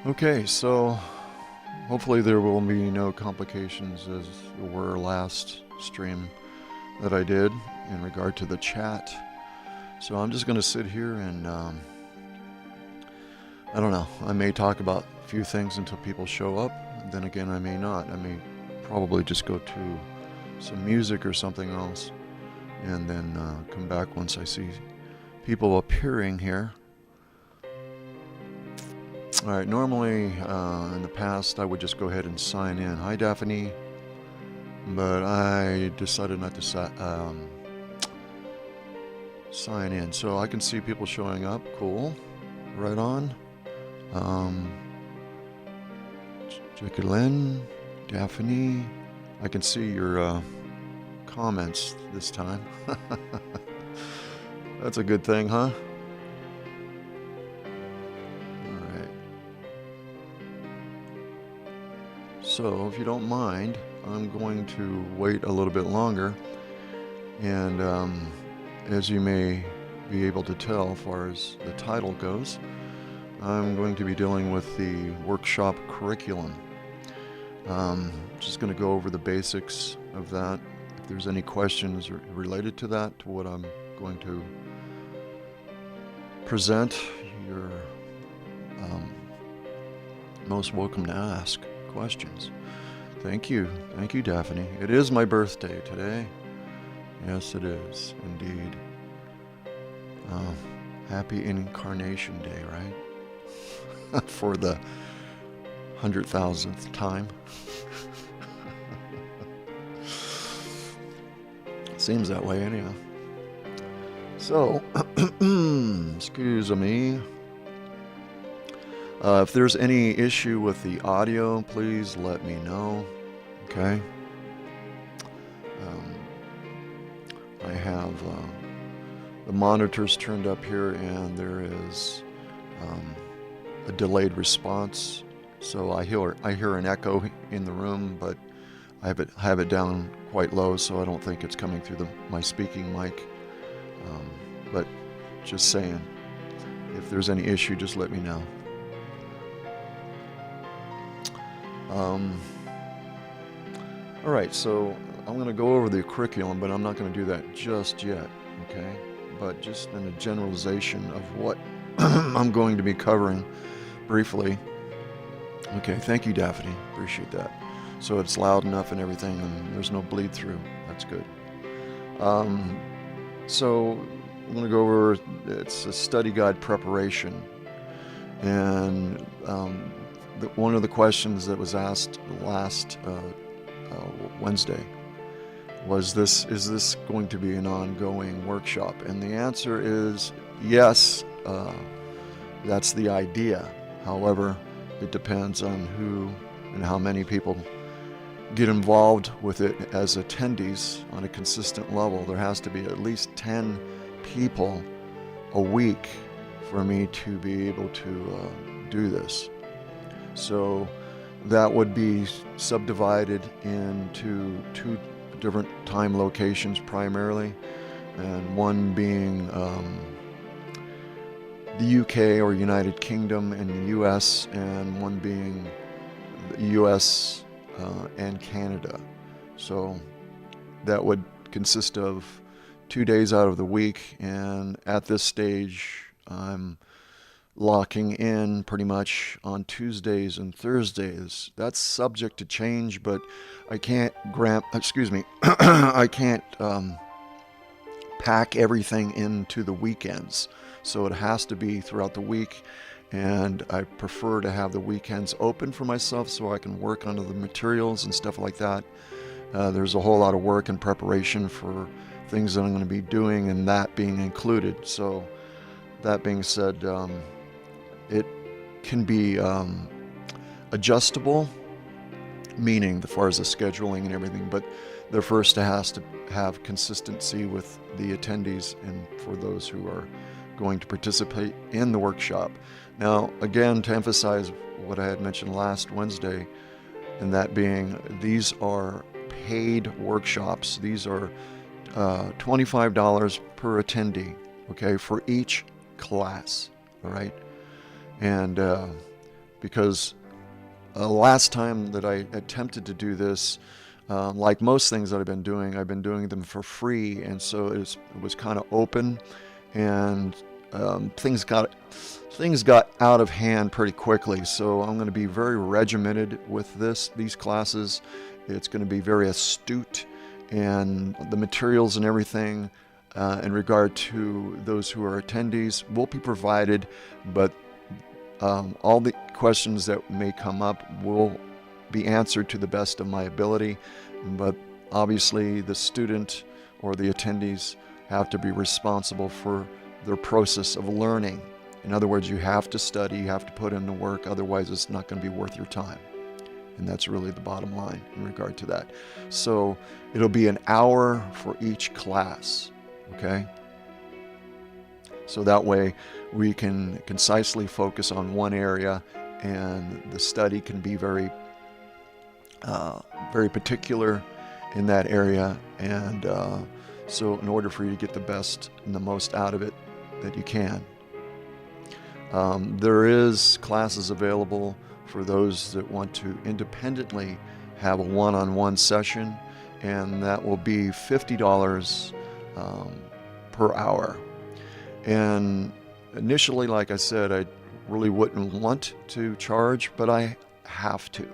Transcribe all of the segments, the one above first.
Okay, so hopefully there will be no complications as there were last stream that I did in regard to the chat. So I'm just going to sit here and I don't know. I may talk about a few things until people show up. Then again, I may not. I may probably just go to some music or something else and then come back once I see people appearing here. All right, normally in the past I would just go ahead and sign in. Hi, Daphne. But I decided not to sign in. So I can see people showing up. Cool. Right on. Jacqueline, Daphne. I can see your comments this time. That's a good thing, huh? So, if you don't mind, I'm going to wait a little bit longer. And as you may be able to tell, as far as the title goes, I'm going to be dealing with the workshop curriculum. Just going to go over the basics of that. If there's any questions related to that, to what I'm going to present, you're most welcome to ask questions. Thank you, Daphne. It is my birthday today. Yes, it is indeed. Happy Incarnation Day, right? For the 100,000th time. Seems that way anyhow. So, excuse me. If there's any issue with the audio, please let me know. Okay. I have the monitors turned up here, and there is a delayed response. So I hear an echo in the room, but I have it down quite low, so I don't think it's coming through my speaking mic. But just saying, if there's any issue, just let me know. All right, so I'm going to go over the curriculum, but I'm not going to do that just yet, okay? But just in a generalization of what I'm going to be covering briefly. Okay, thank you, Daphne. Appreciate that. So it's loud enough and everything, and there's no bleed through. That's good. So I'm going to go over, it's a study guide preparation. And one of the questions that was asked last Wednesday was is this going to be an ongoing workshop? And the answer is yes, that's the idea. However, it depends on who and how many people get involved with it as attendees on a consistent level. There has to be at least 10 people a week for me to be able to do this. So that would be subdivided into 2 different time locations primarily, and one being the UK or United Kingdom and the US, and one being the US and Canada. So that would consist of 2 days out of the week, and at this stage I'm locking in pretty much on Tuesdays and Thursdays. That's subject to change, but I can't I can't pack everything into the weekends. So it has to be throughout the week, and I prefer to have the weekends open for myself so I can work on the materials and stuff like that. There's a whole lot of work and preparation for things that I'm going to be doing, and that being included. So that being said, it can be adjustable, meaning as far as the scheduling and everything, but there first has to have consistency with the attendees and for those who are going to participate in the workshop. Now, again, to emphasize what I had mentioned last Wednesday, and that being these are paid workshops. These are $25 per attendee, okay, for each class, all right? And because last time that I attempted to do this, like most things that I've been doing them for free, and so it was kind of open, and things got out of hand pretty quickly. So I'm going to be very regimented with these classes. It's going to be very astute, and the materials and everything in regard to those who are attendees will be provided, but all the questions that may come up will be answered to the best of my ability, but obviously the student or the attendees have to be responsible for their process of learning. In other words, you have to study, you have to put in the work, otherwise it's not going to be worth your time. And that's really the bottom line in regard to that. So it'll be an hour for each class, okay? So that way we can concisely focus on one area, and the study can be very particular in that area, and so in order for you to get the best and the most out of it that you can. There is classes available for those that want to independently have a one-on-one session, and that will be $50 per hour. And initially, like I said, I really wouldn't want to charge, but I have to.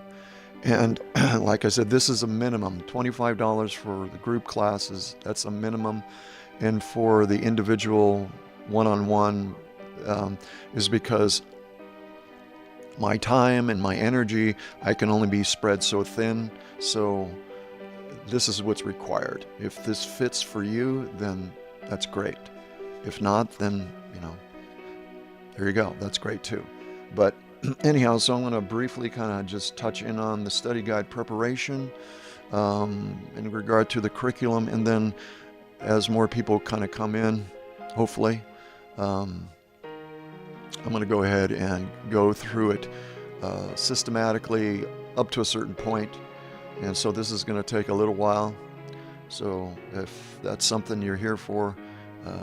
And like I said, this is a minimum. $25 for the group classes, that's a minimum. And for the individual one-on-one is because my time and my energy, I can only be spread so thin. So this is what's required. If this fits for you, then that's great. If not, then, there you go. That's great too. But anyhow, so I'm going to briefly kind of just touch in on the study guide preparation in regard to the curriculum, and then as more people kind of come in, hopefully, I'm going to go ahead and go through it systematically up to a certain point. And so this is going to take a little while. So if that's something you're here for,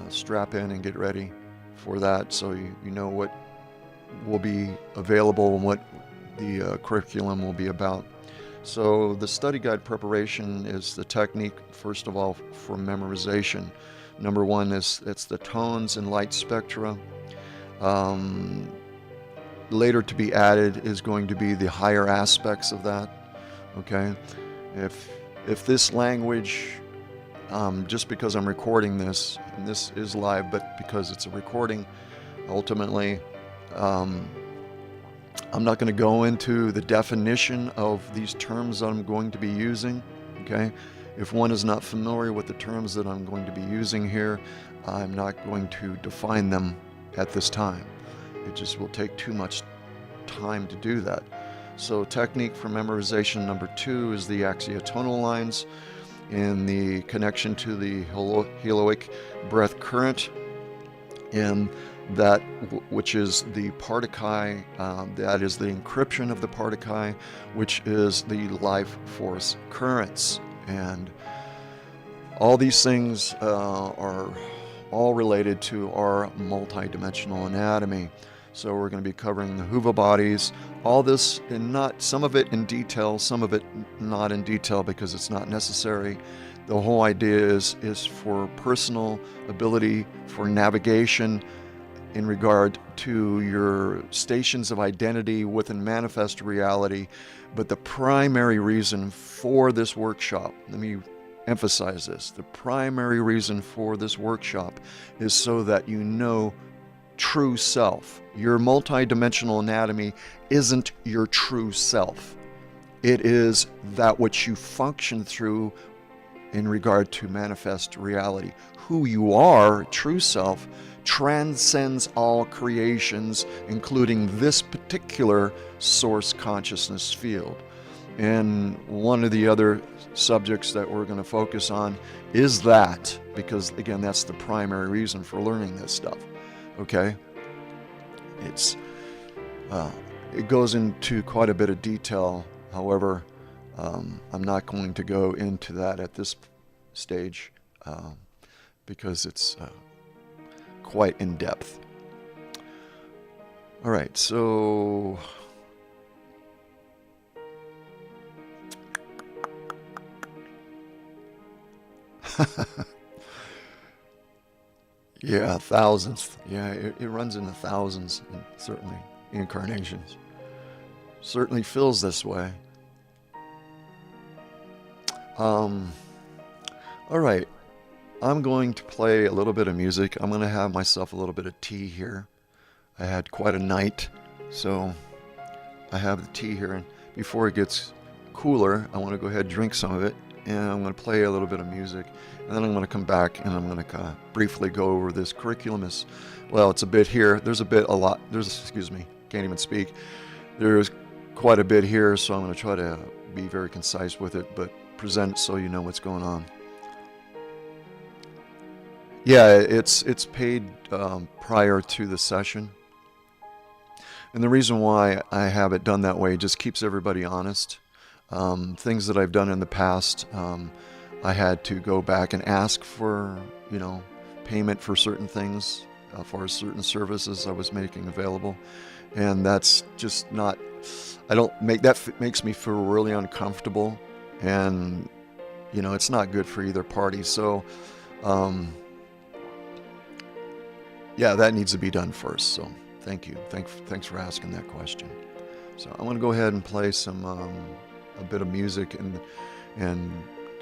strap in and get ready for that, so you know what will be available and what the curriculum will be about. So the study guide preparation is the technique, first of all, for memorization. Number one is it's the tones and light spectra. Later to be added is going to be the higher aspects of that. Okay, if this language, just because I'm recording this, and this is live, but because it's a recording, ultimately, I'm not going to go into the definition of these terms that I'm going to be using. Okay, if one is not familiar with the terms that I'm going to be using here, I'm not going to define them at this time. It just will take too much time to do that. So technique for memorization number 2 is the axiotonal lines in the connection to the heloic breath current, and that which is the particae, that is the encryption of the particae, which is the life force currents. And all these things are all related to our multidimensional anatomy. So we're going to be covering the Huva bodies, all this, and not some of it in detail, some of it not in detail because it's not necessary. The whole idea is for personal ability, for navigation in regard to your stations of identity within manifest reality. But the primary reason for this workshop, let me emphasize this, the primary reason for this workshop is so that you know true self. Your multidimensional anatomy isn't your true self. It is that which you function through in regard to manifest reality. Who you are, true self, transcends all creations, including this particular source consciousness field. And one of the other subjects that we're going to focus on is that, because again, that's the primary reason for learning this stuff. Okay, it goes into quite a bit of detail. However, I'm not going to go into that at this stage because it's quite in depth. All right, so Yeah, thousands. Yeah, it runs into thousands, and certainly incarnations. Certainly feels this way. Um, all right, I'm going to play a little bit of music. I'm going to have myself a little bit of tea here. I had quite a night, so I have the tea here. And before it gets cooler, I want to go ahead and drink some of it. And I'm going to play a little bit of music. And then I'm going to come back and I'm going to briefly go over this curriculum. Well, it's a bit here. There's a lot. Excuse me, can't even speak. There's quite a bit here, so I'm going to try to be very concise with it, but present it so you know what's going on. Yeah, it's paid prior to the session. And the reason why I have it done that way just keeps everybody honest. Things that I've done in the past, I had to go back and ask for, payment for certain things, for certain services I was making available. And that's just not, makes me feel really uncomfortable. And, it's not good for either party. So, yeah, that needs to be done first. So thank you. Thanks for asking that question. So I'm going to go ahead and play some, a bit of music and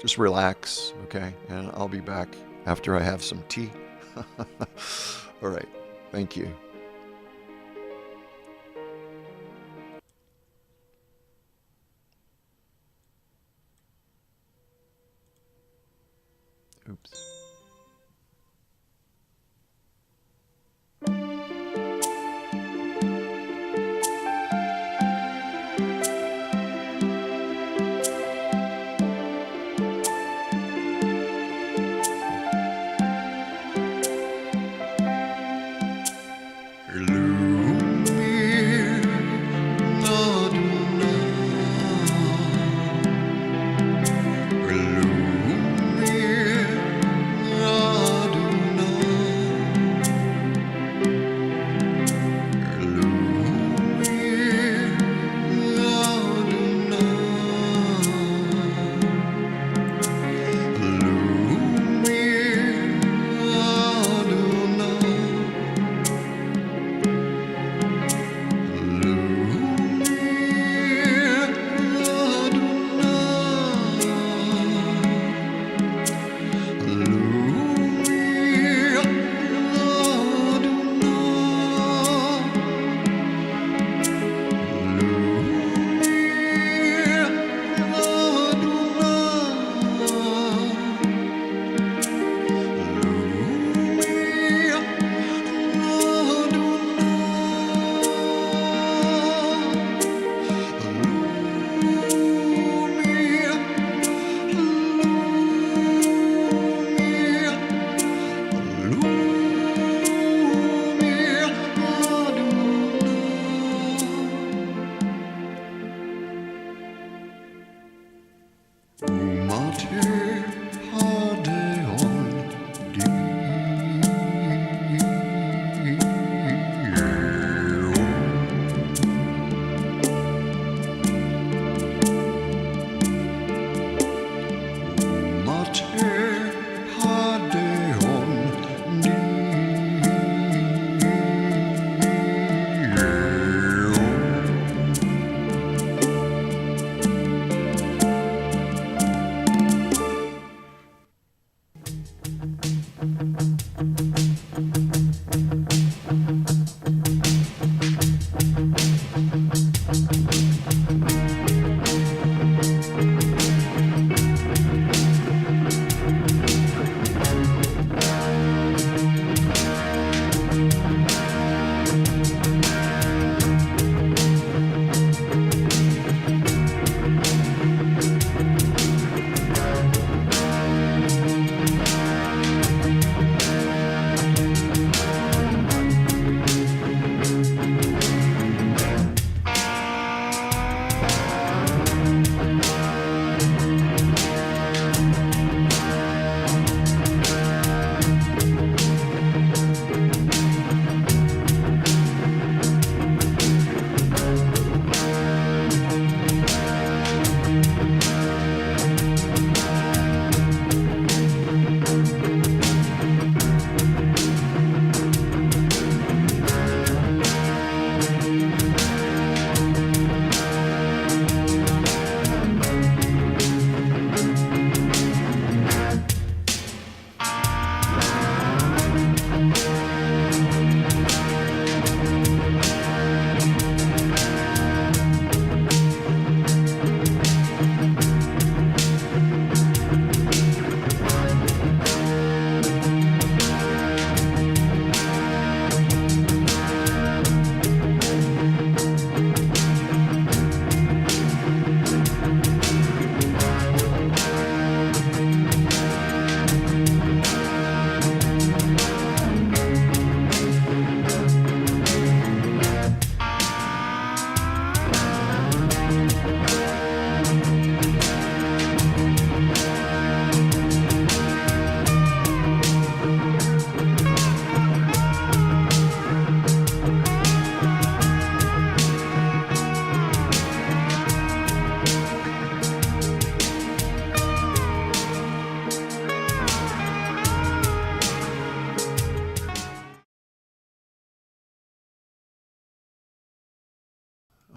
just relax, okay? And I'll be back after I have some tea. All right. Thank you. Oops.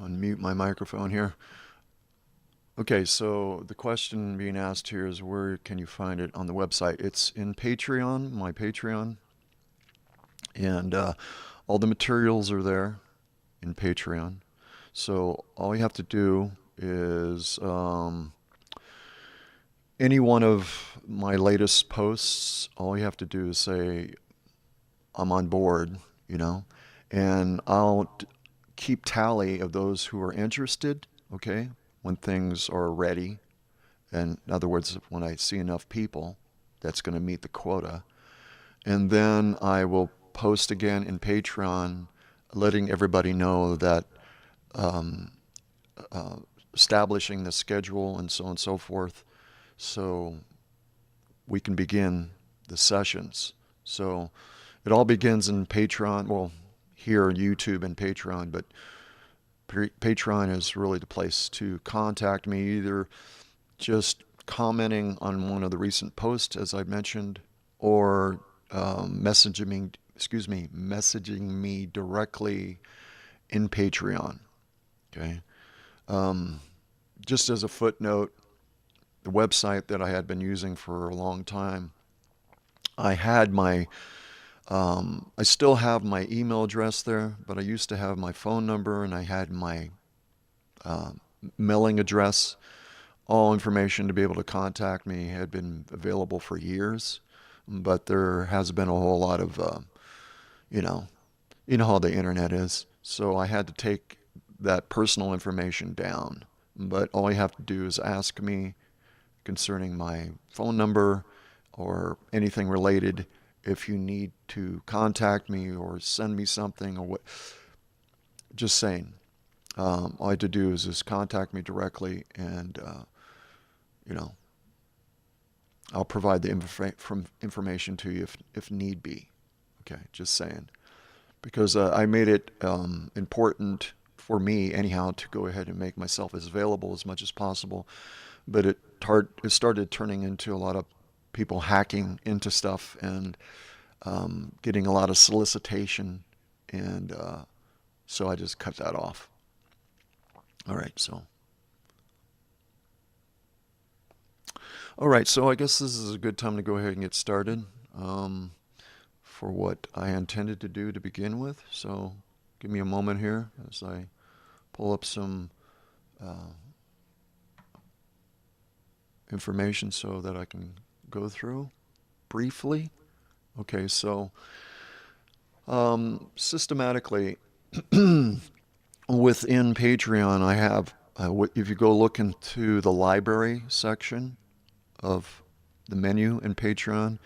unmute my microphone here. Okay, so the question being asked here is where can you find it on the website? It's in Patreon, my Patreon, and all the materials are there in Patreon. So all you have to do is any one of my latest posts, all you have to do is say, I'm on board, you know, and I'll keep tally of those who are interested, okay, when things are ready. And in other words, when I see enough people, that's going to meet the quota. And then I will post again in Patreon, letting everybody know that um, establishing the schedule and so on and so forth, so we can begin the sessions. So it all begins in Patreon. Well, here YouTube and Patreon, but Patreon is really the place to contact me, either just commenting on one of the recent posts, as I mentioned, or messaging me directly in Patreon. Okay. Just as a footnote, the website that I had been using for a long time, I had my I still have my email address there, but I used to have my phone number and I had my uh, mailing address. All information to be able to contact me had been available for years, but there has been a whole lot of, you know, you know how the internet is. So I had to take that personal information down. But all you have to do is ask me concerning my phone number or anything related. If you need to contact me or send me something or what, just saying. All I had to do is just contact me directly, and you know, I'll provide the information to you if need be. Okay, just saying. Because I made it important for me, anyhow, to go ahead and make myself as available as much as possible. But it started turning into a lot of people hacking into stuff and getting a lot of solicitation. And so I just cut that off. All right, so. All right, so I guess this is a good time to go ahead and get started for what I intended to do to begin with. So give me a moment here as I pull up some information so that I can go through briefly. Okay, so systematically within Patreon, I have, if you go look into the library section of the menu in Patreon,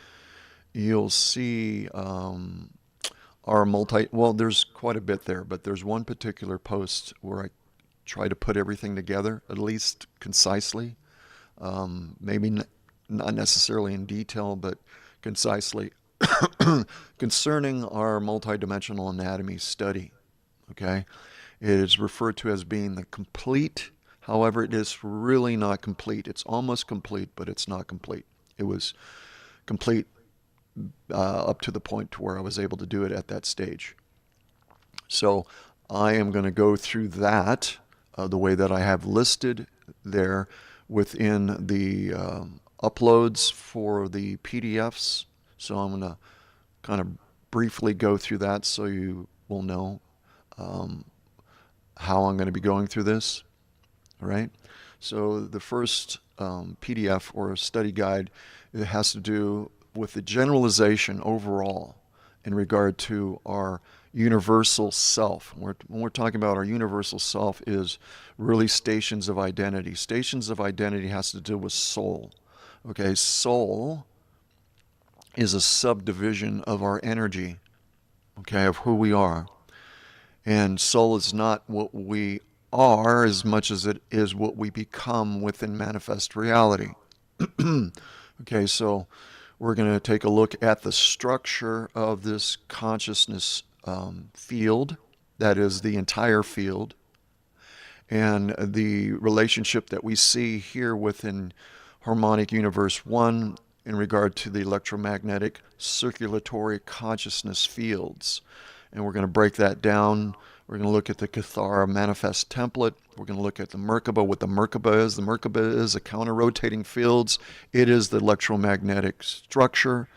you'll see our well, there's quite a bit there, but there's one particular post where I try to put everything together, at least concisely. Maybe not necessarily in detail, but concisely concerning our multidimensional anatomy study. Okay, it is referred to as being the complete. However, it is really not complete. It's almost complete, but it's not complete. It was complete up to the point to where I was able to do it at that stage. So I am going to go through that the way that I have listed there within the uploads for the PDFs. So I'm going to kind of briefly go through that so you will know how I'm going to be going through this. All right. So the first PDF or study guide, it has to do with the generalization overall in regard to our universal self. When we're talking about our universal self, is really stations of identity. Stations of identity has to do with soul. Okay, soul is a subdivision of our energy, okay, of who we are. And soul is not what we are as much as it is what we become within manifest reality. Okay, so we're going to take a look at the structure of this consciousness field, that is the entire field, and the relationship that we see here within harmonic universe 1 in regard to the electromagnetic circulatory consciousness fields. And we're going to break that down. We're going to look at the Cathara manifest template. We're going to look at the Merkaba, what the Merkaba is. The Merkaba is a counter-rotating fields. It is the electromagnetic structure.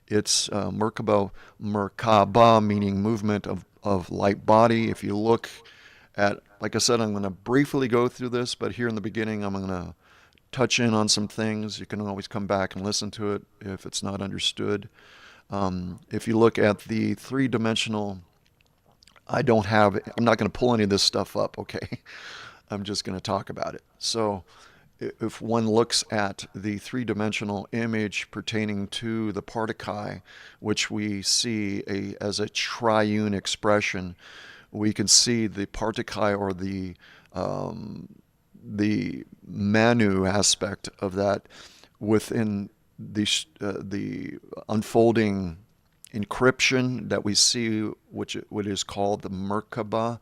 It's Merkaba, meaning movement of light body. If you look at, like I said, I'm going to briefly go through this, but here in the beginning I'm going to touch in on some things. You can always come back and listen to it if it's not understood. If you look at the three-dimensional, I'm not going to pull any of this stuff up, okay? I'm just going to talk about it. So if one looks at the three-dimensional image pertaining to the partikai, which we see as a triune expression, we can see the partikai, or the Manu aspect of that within the unfolding encryption that we see, which is called the Merkaba.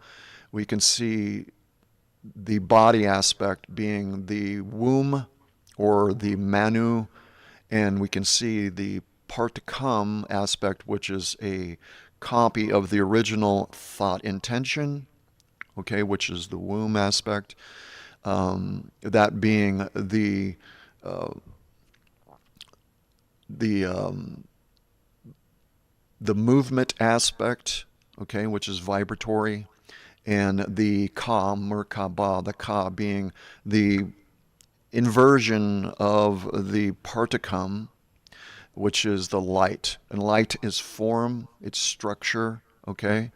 We can see the body aspect being the womb or the Manu, and we can see the Partikam aspect, which is a copy of the original thought intention, okay, which is the womb aspect. That being the movement aspect, okay, which is vibratory, and the Ka, Merkaba, the Ka being the inversion of the Partikam, which is the light. And light is form, it's structure, okay?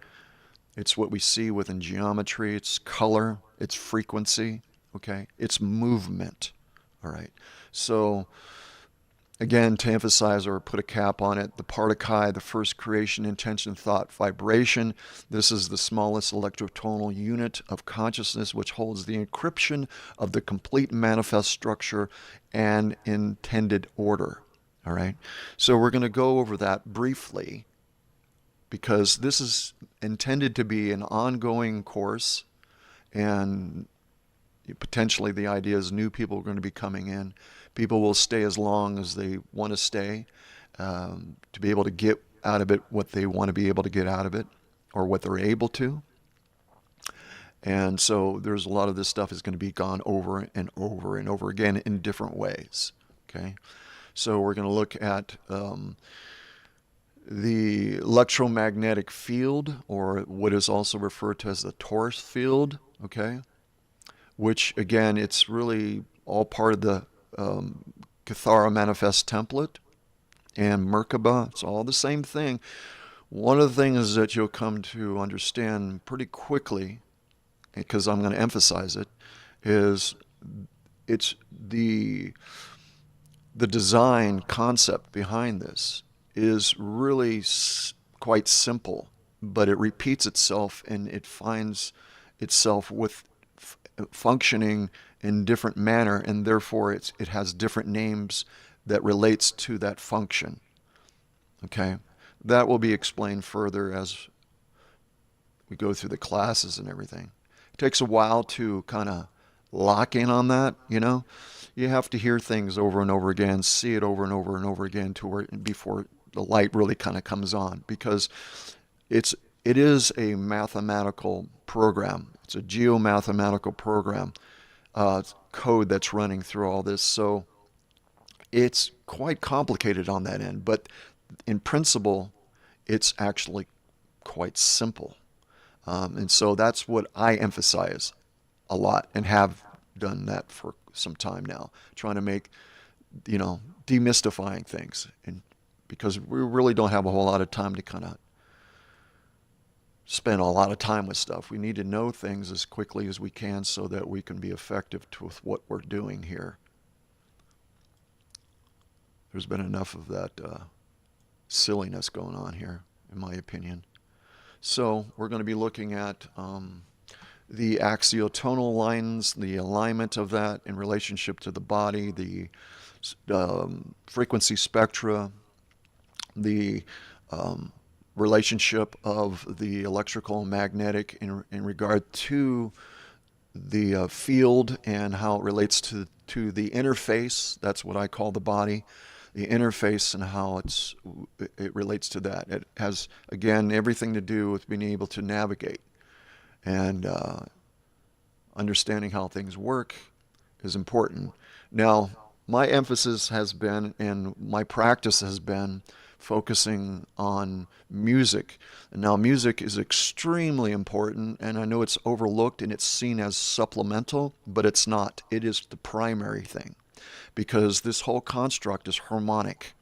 It's what we see within geometry, it's color, it's frequency, okay? It's movement, all right? So, again, to emphasize or put a cap on it, the partikai, the first creation, intention, thought, vibration. This is the smallest electrotonal unit of consciousness, which holds the encryption of the complete manifest structure and intended order. All right? So we're going to go over that briefly, because this is intended to be an ongoing course, and potentially the idea is new people are going to be coming in. People will stay as long as they want to stay, to be able to get out of it what they want to be able to get out of it, or what they're able to. And so there's a lot of this stuff is going to be gone over and over and over again in different ways. Okay, so we're going to look at the electromagnetic field, or what is also referred to as the torus field, okay, which again, it's really all part of the Cathara manifest template and Merkaba. It's all the same thing. One of the things that you'll come to understand pretty quickly, because I'm going to emphasize it, is it's the design concept behind this is really quite simple, but it repeats itself, and it finds itself with functioning in different manner, and therefore it has different names that relates to that function. Okay, that will be explained further as we go through the classes and everything. It takes a while to kind of lock in on that, you know. You have to hear things over and over again, see it over and over and over again before the light really kind of comes on, because it is a mathematical program. It's a geomathematical program, code that's running through all this. So it's quite complicated on that end, but in principle, it's actually quite simple. And so that's what I emphasize a lot, and have done that for some time now, trying to make, demystifying things, and because we really don't have a whole lot of time to kind of spend a lot of time with stuff. We need to know things as quickly as we can so that we can be effective with what we're doing here. There's been enough of that silliness going on here, in my opinion. So we're going to be looking at the axiotonal lines, the alignment of that in relationship to the body, the frequency spectra, the relationship of the electrical and magnetic in regard to the field, and how it relates to the interface. That's what I call the body, the interface, and how it relates to that. It has, again, everything to do with being able to navigate And understanding how things work is important. Now, my emphasis has been, and my practice has been, focusing on music. And now, music is extremely important, and I know it's overlooked and it's seen as supplemental, but it's not. It is the primary thing because this whole construct is harmonic.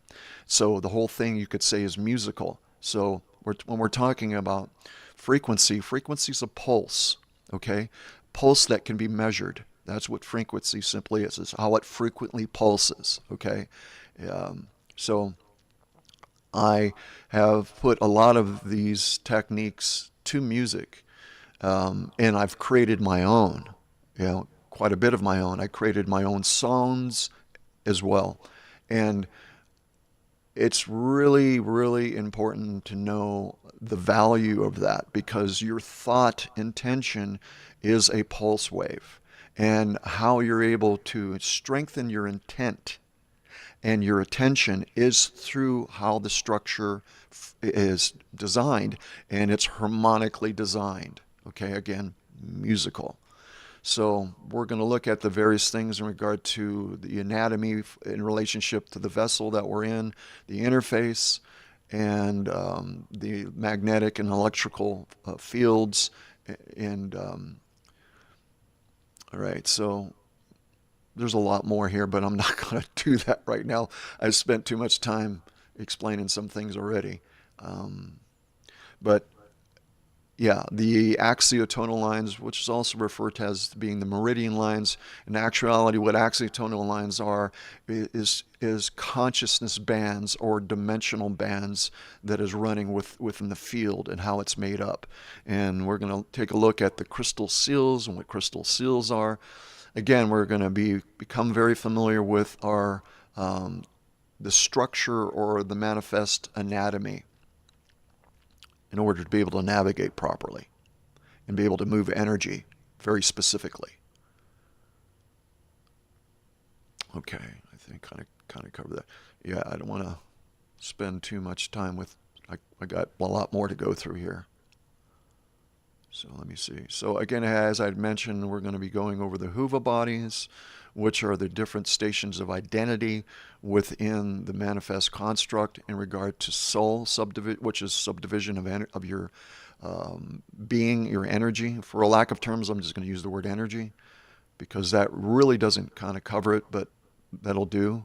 So the whole thing you could say is musical. So when we're talking about frequency, frequency is a pulse, okay? Pulse that can be measured. That's what frequency simply is how it frequently pulses, okay? So I have put a lot of these techniques to music, and I've created my own, quite a bit of my own. I created my own songs as well. And it's really, really important to know the value of that because your thought intention is a pulse wave. And how you're able to strengthen your intent and your attention is through how the structure is designed, and it's harmonically designed. Okay, again, musical. So we're going to look at the various things in regard to the anatomy in relationship to the vessel that we're in, the interface, and the magnetic and electrical fields. And all right, so there's a lot more here, but I'm not going to do that right now. I spent too much time explaining some things already. But yeah, the axiotonal lines, which is also referred to as being the meridian lines. In actuality, what axiotonal lines are is consciousness bands or dimensional bands that is running within the field and how it's made up. And we're going to take a look at the crystal seals and what crystal seals are. Again, we're going to become very familiar with our the structure or the manifest anatomy in order to be able to navigate properly and be able to move energy very specifically. Okay, I think kind of covered that. Yeah, I don't want to spend too much time with. I got a lot more to go through here. So let me see. So again, as I'd mentioned, we're going to be going over the Huva bodies, which are the different stations of identity within the manifest construct in regard to soul, which is subdivision of your being, your energy. For a lack of terms, I'm just going to use the word energy because that really doesn't kind of cover it, but that'll do.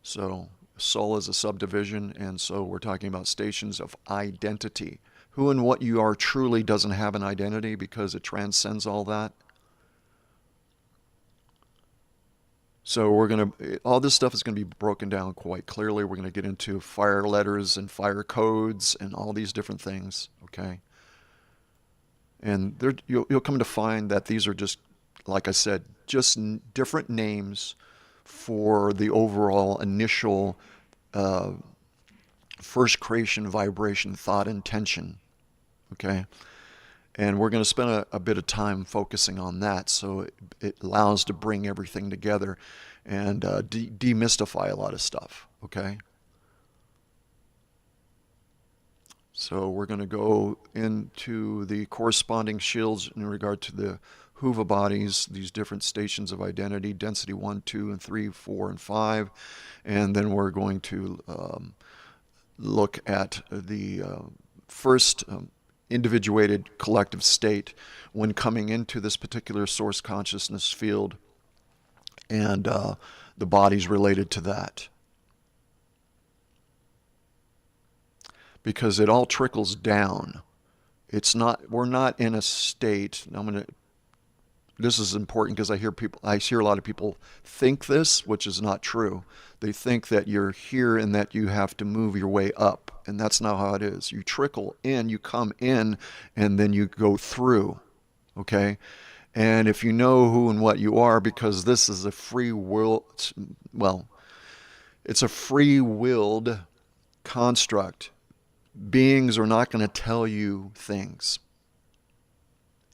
So soul is a subdivision, and so we're talking about stations of identity. Who and what you are truly doesn't have an identity because it transcends all that. So all this stuff is going to be broken down quite clearly. We're going to get into fire letters and fire codes and all these different things, okay? And you'll come to find that these are just, like I said, just different names for the overall initial first creation, vibration, thought, intention. Okay, and we're going to spend a bit of time focusing on that, so it allows to bring everything together and demystify a lot of stuff. Okay, so we're going to go into the corresponding shields in regard to the Huva bodies, these different stations of identity, density 1, 2, and 3, 4, and 5, and then we're going to look at the first individuated collective state when coming into this particular source consciousness field and the bodies related to that. Because it all trickles down. We're not in a state, this is important because I hear a lot of people think this, which is not true. They think that you're here and that you have to move your way up, and that's not how it is. You trickle in, you come in, and then you go through, okay? And if you know who and what you are, because this is a free will, it's a free-willed construct. Beings are not going to tell you things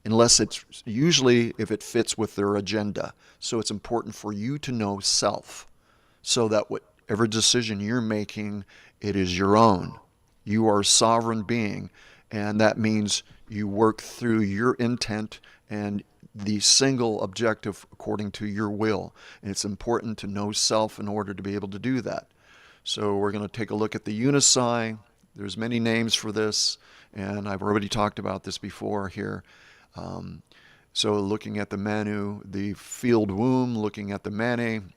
unless it's usually if it fits with their agenda. So it's important for you to know self so that whatever decision you're making, it is your own. You are a sovereign being, and that means you work through your intent and the single objective according to your will. And it's important to know self in order to be able to do that. So we're going to take a look at the Unipsi. There's many names for this, and I've already talked about this before here. So looking at the Manu, the field womb, looking at the Mane,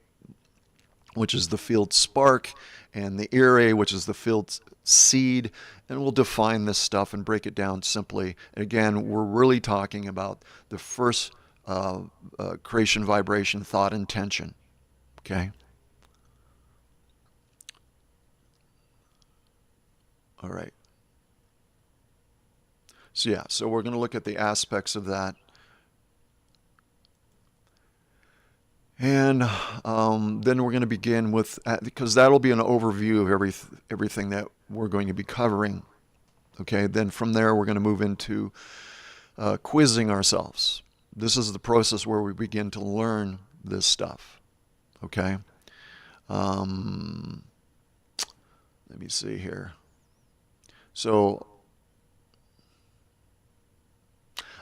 which is the field spark, and the Ire, which is the field seed, and we'll define this stuff and break it down simply. Again, we're really talking about the first creation vibration, thought, intention. Okay? All right. So yeah, so we're going to look at the aspects of that. And then we're going to begin with, because that'll be an overview of everything that we're going to be covering. Okay, then from there we're going to move into quizzing ourselves. This is the process where we begin to learn this stuff. Okay. Let me see here. So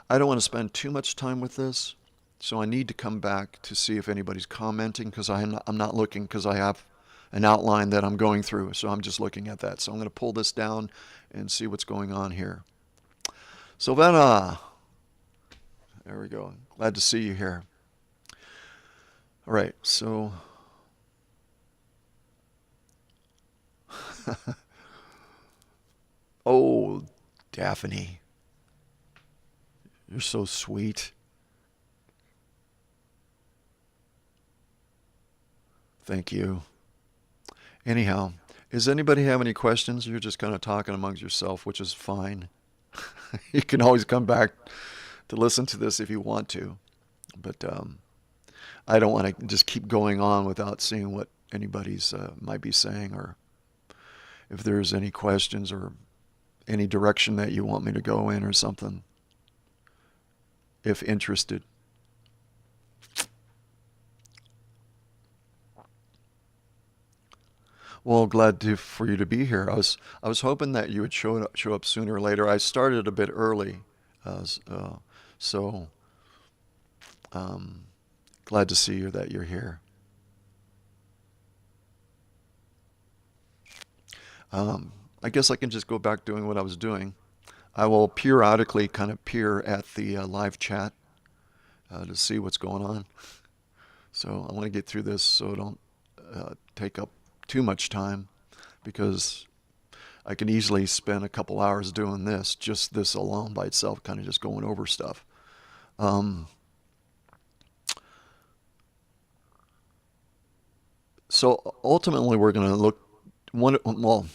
I don't want to spend too much time with this. So I need to come back to see if anybody's commenting, because I'm not looking, because I have an outline that I'm going through. So I'm just looking at that. So I'm going to pull this down and see what's going on here. Sylvana, there we go. Glad to see you here. All right, so oh, Daphne, you're so sweet. Thank you. Anyhow, does anybody have any questions? You're just kind of talking amongst yourself, which is fine. You can always come back to listen to this if you want to. But I don't want to just keep going on without seeing what anybody's might be saying, or if there's any questions or any direction that you want me to go in or something, if interested. Well, for you to be here. I was hoping that you would show up sooner or later. I started a bit early, so glad to see that you're here. I guess I can just go back doing what I was doing. I will periodically kind of peer at the live chat to see what's going on. So I want to get through this so I don't take up too much time, because I can easily spend a couple hours doing this, just this alone by itself, kind of just going over stuff. So ultimately we're going to look, well,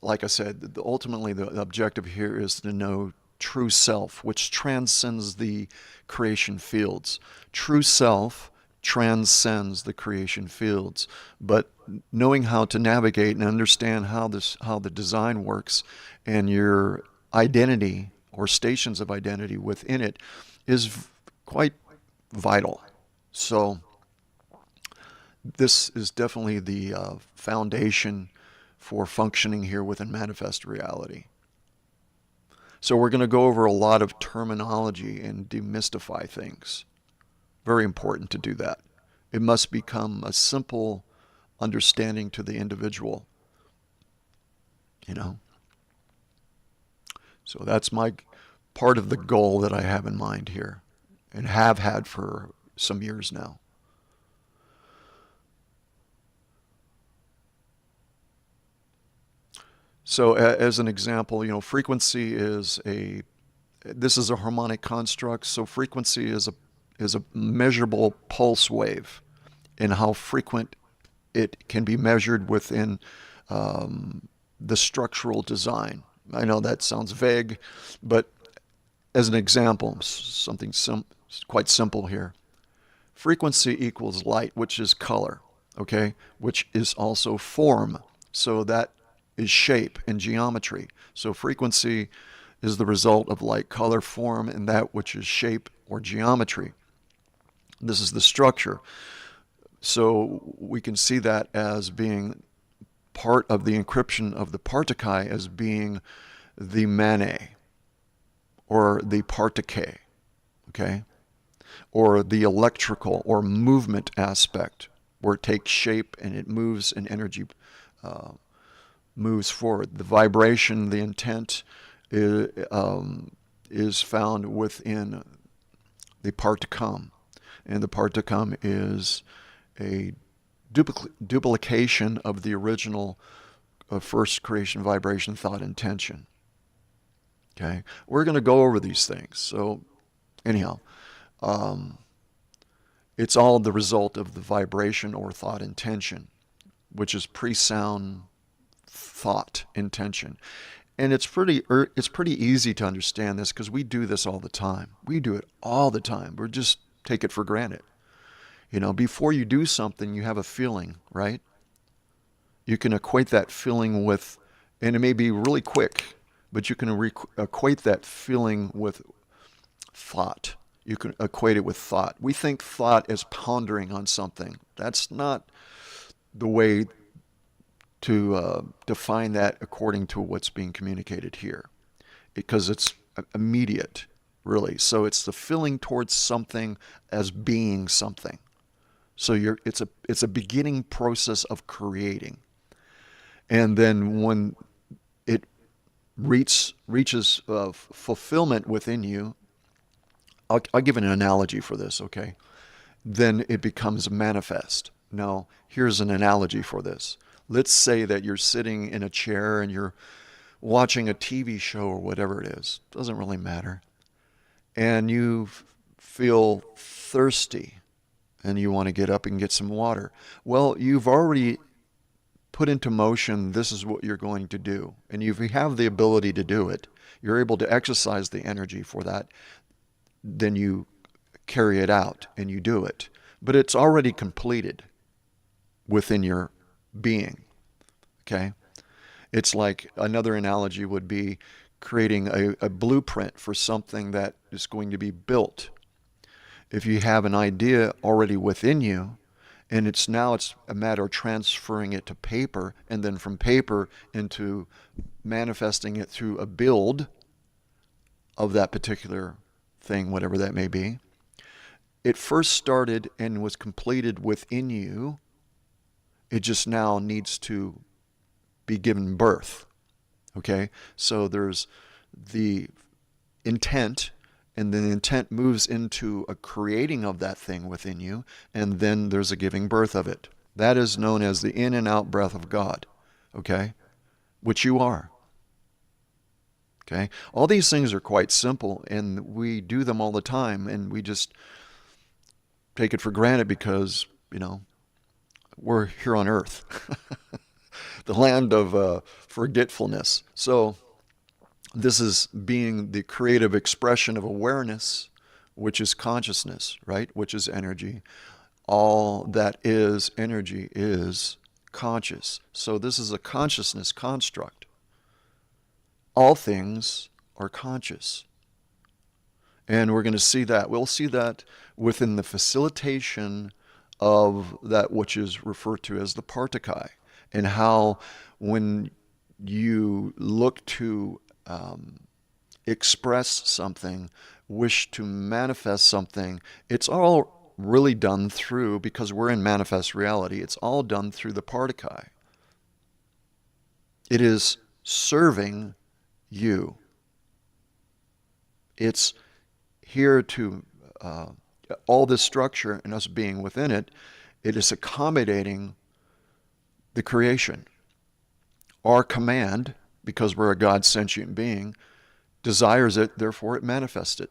like I said, ultimately the objective here is to know true self, which transcends the creation fields. True self transcends the creation fields, but knowing how to navigate and understand how the design works and your identity or stations of identity within it is quite vital. So this is definitely the foundation for functioning here within manifest reality. So we're going to go over a lot of terminology and demystify things. Very important to do that. It must become a simple understanding to the individual, you know. So that's my part of the goal that I have in mind here, and have had for some years now. So as an example, you know, frequency this is a harmonic construct. So frequency is a measurable pulse wave, and how frequent it can be measured within the structural design. I know that sounds vague, but as an example, something quite simple here. Frequency equals light, which is color, okay, which is also form. So that is shape and geometry. So frequency is the result of light, color, form, and that which is shape or geometry. This is the structure. So we can see that as being part of the encryption of the particle as being the Mane, or the partike, okay? Or the electrical or movement aspect, where it takes shape and it moves and energy moves forward. The vibration, the intent is found within the part to come. And the part to come is a duplication of the original first creation, vibration, thought, intention. Okay? We're going to go over these things. So, anyhow, it's all the result of the vibration or thought intention, which is pre-sound thought intention. And it's pretty easy to understand this because we do this all the time. We do it all the time. We just take it for granted. You know, before you do something, you have a feeling, right? You can equate that feeling with, and it may be really quick, but you can equate that feeling with thought. You can equate it with thought. We think thought is pondering on something. That's not the way to define that according to what's being communicated here, because it's immediate, really. So it's the feeling towards something as being something. So it's a beginning process of creating, and then when it reaches fulfillment within you, I'll give an analogy for this, okay? Then it becomes manifest. Now, here's an analogy for this. Let's say that you're sitting in a chair and you're watching a TV show or whatever it is. Doesn't really matter. And you feel thirsty and you want to get up and get some water. Well, you've already put into motion, this is what you're going to do. And if you have the ability to do it, you're able to exercise the energy for that, then you carry it out and you do it. But it's already completed within your being, okay? It's like, another analogy would be creating a blueprint for something that is going to be built. If you have an idea already within you, and it's a matter of transferring it to paper, and then from paper into manifesting it through a build of that particular thing, whatever that may be. It first started and was completed within you. It just now needs to be given birth. Okay? So there's the intent, and then the intent moves into a creating of that thing within you, and then there's a giving birth of it. That is known as the in and out breath of God. Okay? Which you are. Okay? All these things are quite simple, and we do them all the time, and we just take it for granted because, we're here on earth, the land of forgetfulness. So this is being the creative expression of awareness, which is consciousness, right? Which is energy. All that is energy is conscious. So this is a consciousness construct. All things are conscious. And we're going to see that. We'll see that within the facilitation of that which is referred to as the partiki, and how when you look to express something, wish to manifest something, it's all really done through, because we're in manifest reality, it's all done through the partiki. It is serving you. It's here to, all this structure and us being within it, it is accommodating the creation. Our command, because we're a God sentient being, desires it, therefore it manifests it.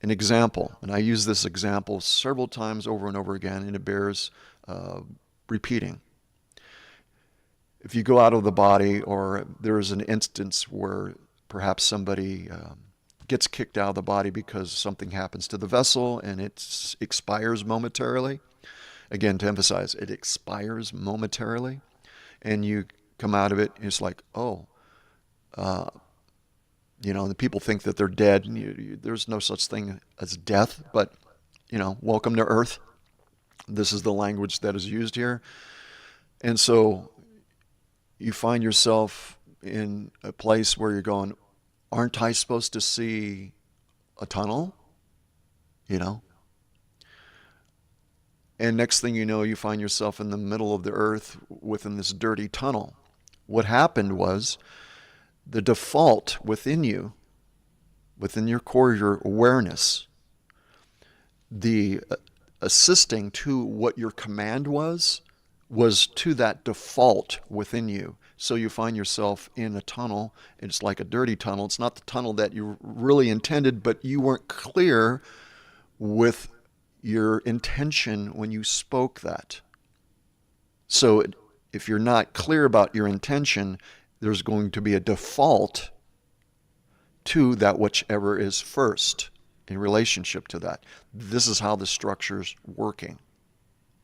An example, and I use this example several times over and over again, and it bears repeating. If you go out of the body, or there is an instance where perhaps somebody gets kicked out of the body because something happens to the vessel and it expires momentarily. Again, to emphasize, it expires momentarily, and you come out of it, and it's like, the people think that they're dead, and there's no such thing as death, but, welcome to earth. This is the language that is used here. And so you find yourself in a place where you're going, Aren't I supposed to see a tunnel? You know? And next thing you know, you find yourself in the middle of the earth within this dirty tunnel. What happened was the default within you, within your core, your awareness, the assisting to what your command was to that default within you. So you find yourself in a tunnel. It's like a dirty tunnel. It's not the tunnel that you really intended, but you weren't clear with your intention when you spoke that. So if you're not clear about your intention, there's going to be a default to that whichever is first in relationship to that. This is how the structure's working.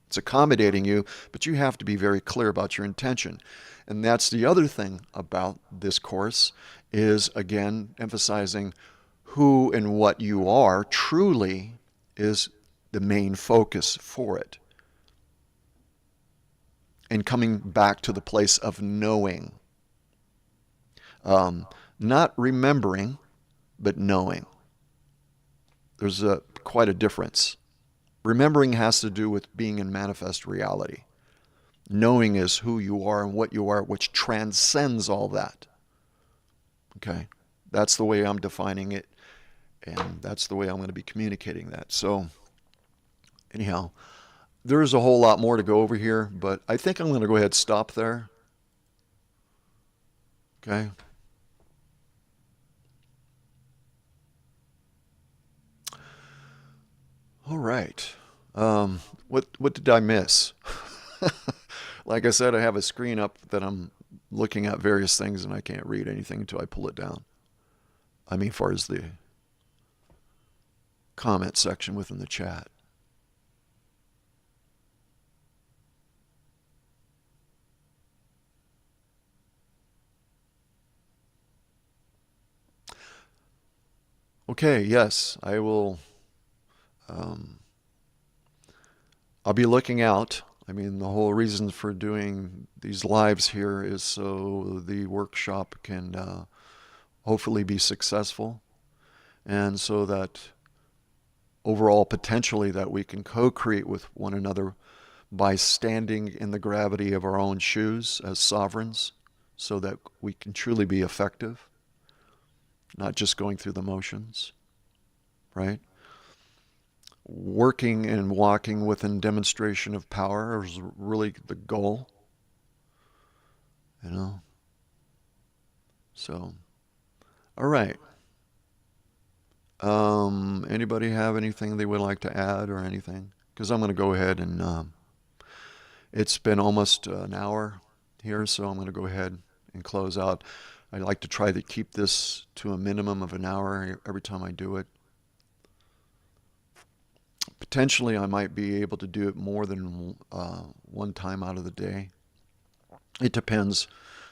It's accommodating you, but you have to be very clear about your intention. And that's the other thing about this course is, again, emphasizing who and what you are truly is the main focus for it. And coming back to the place of knowing. Not remembering, but knowing. There's quite a difference. Remembering has to do with being in manifest reality. Knowing is who you are and what you are, which transcends all that. Okay? That's the way I'm defining it, and that's the way I'm going to be communicating that. So, anyhow, there's a whole lot more to go over here, but I think I'm going to go ahead and stop there. Okay? All right. What did I miss? Like I said, I have a screen up that I'm looking at various things, and I can't read anything until I pull it down. I mean, as far as the comment section within the chat. Okay, yes, I will. I'll be looking out. I mean, the whole reason for doing these lives here is so the workshop can hopefully be successful, and so that overall potentially that we can co-create with one another by standing in the gravity of our own shoes as sovereigns, so that we can truly be effective, not just going through the motions, right? Working and walking within demonstration of power is really the goal, you know. So, all right. Anybody have anything they would like to add or anything? Because I'm going to go ahead and it's been almost an hour here, so I'm going to go ahead and close out. I'd like to try to keep this to a minimum of an hour every time I do it. Potentially, I might be able to do it more than one time out of the day. It depends.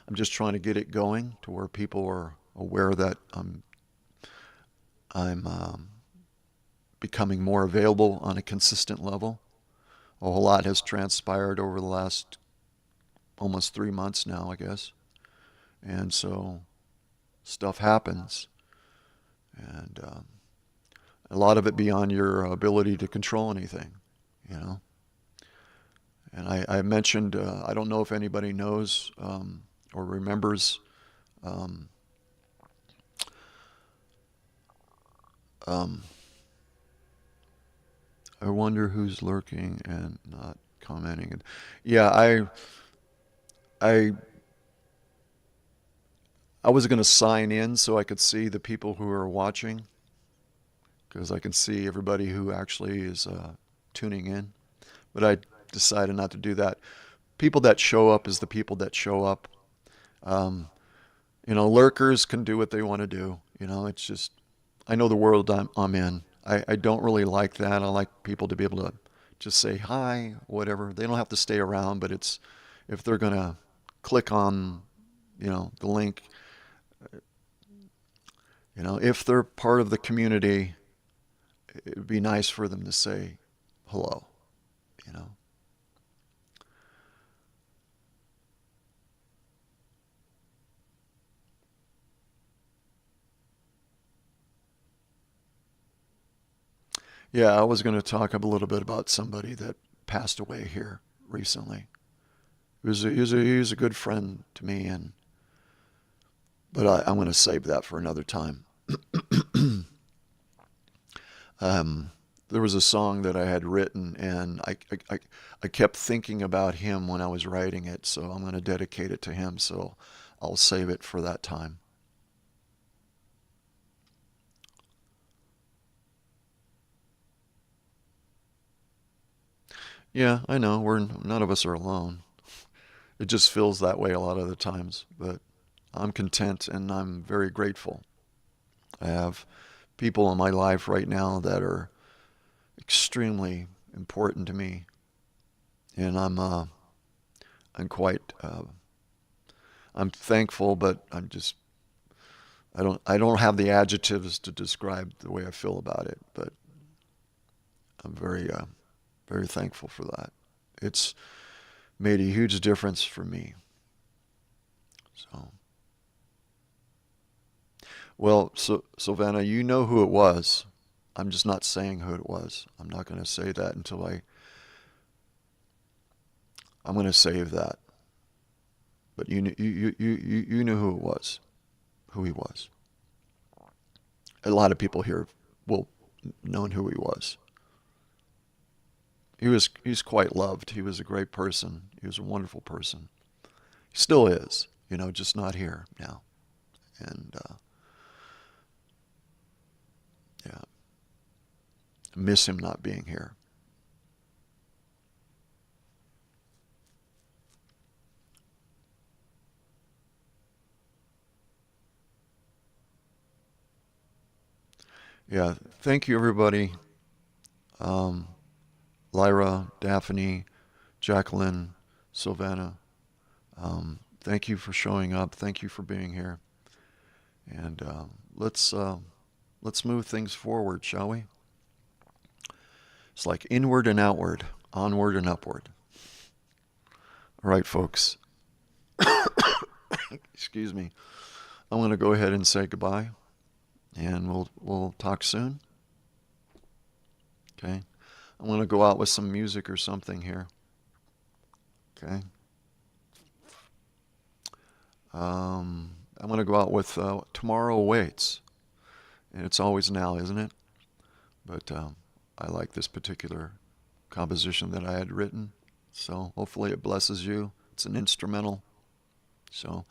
I'm just trying to get it going to where people are aware that I'm becoming more available on a consistent level. A whole lot has transpired over the last almost 3 months now, I guess. And so stuff happens. And a lot of it beyond your ability to control anything, you know. And I mentioned, I don't know if anybody knows or remembers um, I wonder who's lurking and not commenting. Yeah, I I was going to sign in so I could see the people who are watching, because I can see everybody who actually is tuning in. But I decided not to do that. People that show up is the people that show up. Um, lurkers can do what they want to do. It's just, I know the world I'm in. I don't really like that. I like people to be able to just say hi, whatever. They don't have to stay around, but it's, if they're going to click on, the link, if they're part of the community, it would be nice for them to say hello, you know. Yeah, I was going to talk a little bit about somebody that passed away here recently. He was a good friend to me, and but I'm going to save that for another time. um, there was a song that I had written, and I kept thinking about him when I was writing it, so I'm going to dedicate it to him. So I'll save it for that time. Yeah, I know. We're none of us are alone. It just feels that way a lot of the times, but I'm content and I'm very grateful. I have people in my life right now that are extremely important to me, and I'm quite I'm thankful, but I don't have the adjectives to describe the way I feel about it, but I'm very thankful for that. It's made a huge difference for me. So, well, so Savannah, you know who it was. I'm just not saying who it was. I'm not going to say that until I'm going to save that. But you knew who it was, who he was. A lot of people here will known who he was. He's quite loved. He was a great person. He was a wonderful person. He still is, just not here now. And yeah, miss him not being here. Yeah, thank you everybody. Um, Lyra, Daphne, Jacqueline, Sylvana. Thank you for showing up. Thank you for being here. And let's move things forward, shall we? It's like inward and outward, onward and upward. All right, folks. Excuse me. I'm going to go ahead and say goodbye, and we'll talk soon. Okay. I'm going to go out with some music or something here. Okay. I'm going to go out with Tomorrow Awaits. And it's always now, isn't it? But I like this particular composition that I had written. So hopefully it blesses you. It's an instrumental. So